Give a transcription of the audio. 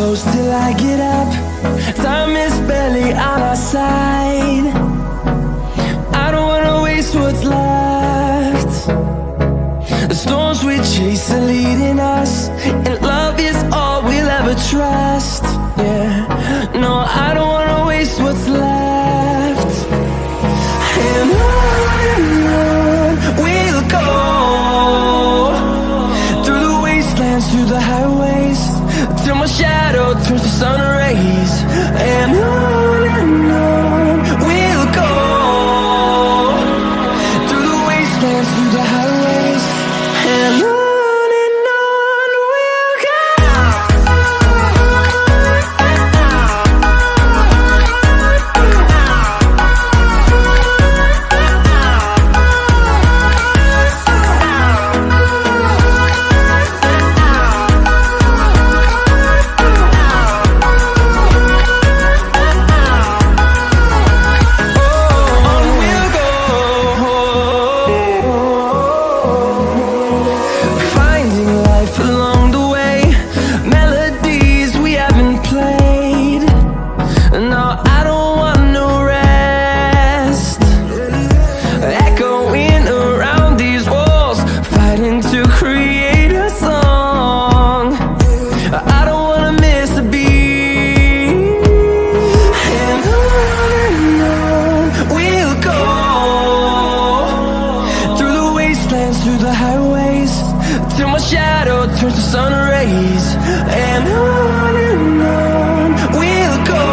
close till I get up. Time is barely on our side. I don't wanna waste what's left. The storms we chase are leading us, and love is all we'll ever trust. Yeah, no, I don't wanna waste what's left. And on we'll go, through the wastelands, through the highways, till my shadow turns to sun rays. And on we'll go, through the wastelands, through the highways, and on we'll go. Through the highways, till my shadow turns to sun rays. And on we'll go.